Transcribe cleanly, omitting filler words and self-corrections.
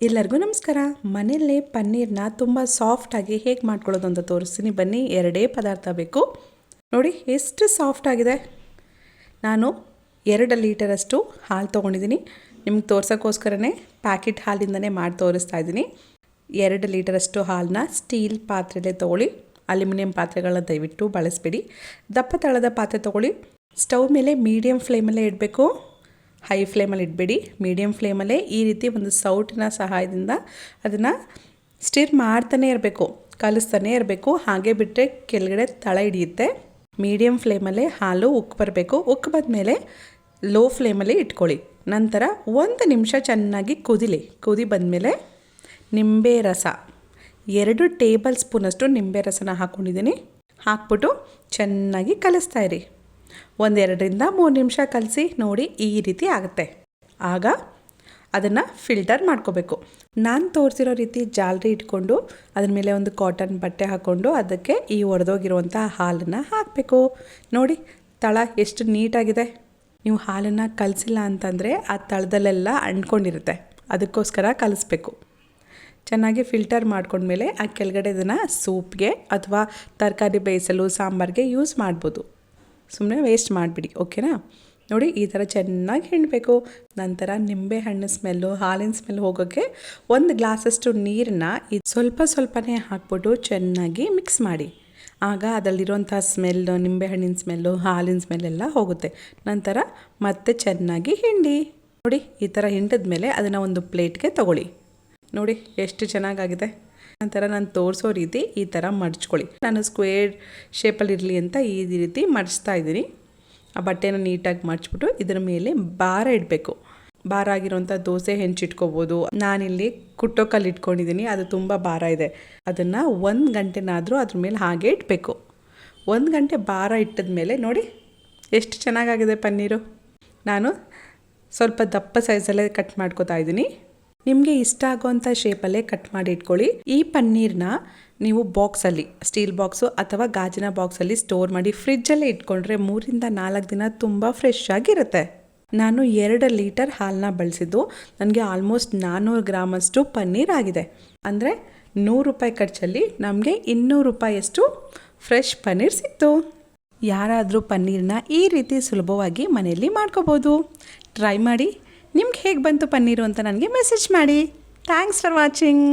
ಎಲ್ಲರಿಗೂ ನಮಸ್ಕಾರ. ಮನೆಯಲ್ಲೇ ಪನ್ನೀರ್ನ ತುಂಬ ಸಾಫ್ಟಾಗಿ ಹೇಗೆ ಮಾಡ್ಕೊಳ್ಳೋದು ಅಂತ ತೋರಿಸ್ತೀನಿ. ಬನ್ನಿ, 2 ಪದಾರ್ಥ ಬೇಕು. ನೋಡಿ ಎಷ್ಟು ಸಾಫ್ಟ್ ಆಗಿದೆ. ನಾನು 2 ಲೀಟರಷ್ಟು ಹಾಲು ತೊಗೊಂಡಿದ್ದೀನಿ. ನಿಮ್ಗೆ ತೋರ್ಸೋಕ್ಕೋಸ್ಕರನೇ ಪ್ಯಾಕೆಟ್ ಹಾಲಿಂದನೇ ಮಾಡಿ ತೋರಿಸ್ತಾ ಇದ್ದೀನಿ. 2 ಲೀಟರಷ್ಟು ಹಾಲನ್ನ ಸ್ಟೀಲ್ ಪಾತ್ರೆಲೇ ತೊಗೊಳ್ಳಿ. ಅಲ್ಯೂಮಿನಿಯಂ ಪಾತ್ರೆಗಳನ್ನ ದಯವಿಟ್ಟು ಬಳಸಬೇಡಿ. ದಪ್ಪ ತಳದ ಪಾತ್ರೆ ತೊಗೊಳ್ಳಿ. ಸ್ಟವ್ ಮೇಲೆ ಮೀಡಿಯಮ್ ಫ್ಲೇಮಲ್ಲೇ ಇಡಬೇಕು. ಹೈ ಫ್ಲೇಮಲ್ಲಿ ಇಡಬೇಡಿ, ಮೀಡಿಯಮ್ ಫ್ಲೇಮಲ್ಲೇ ಈ ರೀತಿ ಒಂದು ಸೌಟಿನ ಸಹಾಯದಿಂದ ಅದನ್ನು ಸ್ಟಿರ್ ಮಾಡ್ತಾನೆ ಇರಬೇಕು, ಕಲಿಸ್ತಾನೆ ಇರಬೇಕು. ಹಾಗೆ ಬಿಟ್ಟರೆ ಕೆಳಗಡೆ ತಳ ಹಿಡಿಯುತ್ತೆ. ಮೀಡಿಯಮ್ ಫ್ಲೇಮಲ್ಲೇ ಹಾಲು ಉಕ್ಕಿ ಬರಬೇಕು. ಉಕ್ಕಿ ಬಂದಮೇಲೆ ಲೋ ಫ್ಲೇಮಲ್ಲಿ ಇಟ್ಕೊಳ್ಳಿ. ನಂತರ 1 ನಿಮಿಷ ಚೆನ್ನಾಗಿ ಕುದಿ ಬಂದಮೇಲೆ ನಿಂಬೆ ರಸ 2 ಟೇಬಲ್ ಸ್ಪೂನಷ್ಟು ನಿಂಬೆ ರಸನ ಹಾಕ್ಕೊಂಡಿದ್ದೀನಿ. ಹಾಕ್ಬಿಟ್ಟು ಚೆನ್ನಾಗಿ ಕಲಿಸ್ತಾ ಇರಿ. 1-2 ರಿಂದ 3 ನಿಮಿಷ ಕಲಸಿ ನೋಡಿ, ಈ ರೀತಿ ಆಗುತ್ತೆ. ಆಗ ಅದನ್ನು ಫಿಲ್ಟರ್ ಮಾಡ್ಕೋಬೇಕು. ನಾನು ತೋರಿಸಿರೋ ರೀತಿ ಜಾಲರಿ ಇಟ್ಕೊಂಡು ಅದ್ರ ಮೇಲೆ ಒಂದು ಕಾಟನ್ ಬಟ್ಟೆ ಹಾಕ್ಕೊಂಡು ಅದಕ್ಕೆ ಈ ಒಡೆದೋಗಿರುವಂಥ ಹಾಲನ್ನು ಹಾಕಬೇಕು. ನೋಡಿ ತಳ ಎಷ್ಟು ನೀಟಾಗಿದೆ. ನೀವು ಹಾಲನ್ನು ಕಲಸಿಲ್ಲ ಅಂತಂದರೆ ಆ ತಳದಲ್ಲೆಲ್ಲ ಅಂಟ್ಕೊಂಡಿರುತ್ತೆ. ಅದಕ್ಕೋಸ್ಕರ ಕಲಿಸ್ಬೇಕು. ಚೆನ್ನಾಗಿ ಫಿಲ್ಟರ್ ಮಾಡ್ಕೊಂಡ್ಮೇಲೆ ಆ ಕೆಳಗಡೆ ಇದನ್ನು ಸೂಪ್ಗೆ ಅಥವಾ ತರಕಾರಿ ಬೇಯಿಸಲು ಸಾಂಬಾರಿಗೆ ಯೂಸ್ ಮಾಡ್ಬೋದು. ಸುಮ್ಮನೆ ವೇಸ್ಟ್ ಮಾಡಿಬಿಡಿ, ಓಕೆನಾ? ನೋಡಿ ಈ ಥರ ಚೆನ್ನಾಗಿ ಹಿಂಡಬೇಕು. ನಂತರ ನಿಂಬೆ ಹಣ್ಣು ಸ್ಮೆಲ್ಲು, ಹಾಲಿನ ಸ್ಮೆಲ್ ಹೋಗೋಕ್ಕೆ 1 ಗ್ಲಾಸಷ್ಟು ನೀರನ್ನ ಸ್ವಲ್ಪನೇ ಹಾಕ್ಬಿಟ್ಟು ಚೆನ್ನಾಗಿ ಮಿಕ್ಸ್ ಮಾಡಿ. ಆಗ ಅದರಲ್ಲಿರುವಂಥ ಸ್ಮೆಲ್ಲು, ನಿಂಬೆ ಹಣ್ಣಿನ ಸ್ಮೆಲ್ಲು, ಹಾಲಿನ ಸ್ಮೆಲ್ಲೆಲ್ಲ ಹೋಗುತ್ತೆ. ನಂತರ ಮತ್ತೆ ಚೆನ್ನಾಗಿ ಹಿಂಡಿ. ನೋಡಿ ಈ ಥರ ಹಿಂಡಿದ್ಮೇಲೆ ಅದನ್ನು ಒಂದು ಪ್ಲೇಟ್ಗೆ ತೊಗೊಳ್ಳಿ. ನೋಡಿ ಎಷ್ಟು ಚೆನ್ನಾಗಾಗಿದೆ. ನಂತರ ನಾನು ತೋರಿಸೋ ರೀತಿ ಈ ಥರ ಮಡಚ್ಕೊಳ್ಳಿ. ನಾನು ಸ್ಕ್ವೇರ್ ಶೇಪಲ್ಲಿ ಇರಲಿ ಅಂತ ಈ ರೀತಿ ಮಡಿಸ್ತಾ ಇದ್ದೀನಿ. ಆ ಬಟ್ಟೆನ ನೀಟಾಗಿ ಮಡಚ್ಬಿಟ್ಟು ಇದರ ಮೇಲೆ ಭಾರ ಇಡಬೇಕು. ಭಾರ ಆಗಿರೋಂಥ ದೋಸೆ ಹೆಂಚಿಟ್ಕೋಬೋದು. ನಾನಿಲ್ಲಿ ಕುಟ್ಟೋ ಕಲ್ಲು ಇಟ್ಕೊಂಡಿದ್ದೀನಿ, ಅದು ತುಂಬ ಭಾರ ಇದೆ. ಅದನ್ನು 1 ಗಂಟೆನಾದರೂ ಅದ್ರ ಮೇಲೆ ಹಾಗೆ ಇಡಬೇಕು. 1 ಗಂಟೆ ಭಾರ ಇಟ್ಟಿದ ಮೇಲೆ ನೋಡಿ ಎಷ್ಟು ಚೆನ್ನಾಗಾಗಿದೆ ಪನ್ನೀರು. ನಾನು ಸ್ವಲ್ಪ ದಪ್ಪ ಸೈಜಲ್ಲೇ ಕಟ್ ಮಾಡ್ಕೋತಾ ಇದ್ದೀನಿ. ನಿಮಗೆ ಇಷ್ಟ ಆಗೋವಂಥ ಶೇಪಲ್ಲೇ ಕಟ್ ಮಾಡಿ ಇಟ್ಕೊಳ್ಳಿ. ಈ ಪನ್ನೀರನ್ನ ನೀವು ಬಾಕ್ಸಲ್ಲಿ, ಸ್ಟೀಲ್ ಬಾಕ್ಸು ಅಥವಾ ಗಾಜಿನ ಬಾಕ್ಸಲ್ಲಿ ಸ್ಟೋರ್ ಮಾಡಿ ಫ್ರಿಜ್ಜಲ್ಲೇ ಇಟ್ಕೊಂಡ್ರೆ 3 ರಿಂದ 4 ದಿನ ತುಂಬ ಫ್ರೆಶ್ ಆಗಿರುತ್ತೆ. ನಾನು 2 ಲೀಟರ್ ಹಾಲನ್ನ ಬಳಸಿದ್ದು ನನಗೆ ಆಲ್ಮೋಸ್ಟ್ 400 ಗ್ರಾಮಷ್ಟು ಪನ್ನೀರ್ ಆಗಿದೆ. ಅಂದರೆ 100 ರೂಪಾಯಿ ಖರ್ಚಲ್ಲಿ ನಮಗೆ 200 ರೂಪಾಯಿಯಷ್ಟು ಫ್ರೆಶ್ ಪನ್ನೀರ್ ಸಿಕ್ತು. ಯಾರಾದರೂ ಪನ್ನೀರನ್ನ ಈ ರೀತಿ ಸುಲಭವಾಗಿ ಮನೆಯಲ್ಲಿ ಮಾಡ್ಕೋಬೋದು. ಟ್ರೈ ಮಾಡಿ. ನಿಮ್ಗೆ ಹೇಗೆ ಬಂತು ಪನ್ನೀರು ಅಂತ ನನಗೆ ಮೆಸೇಜ್ ಮಾಡಿ. Thanks for watching.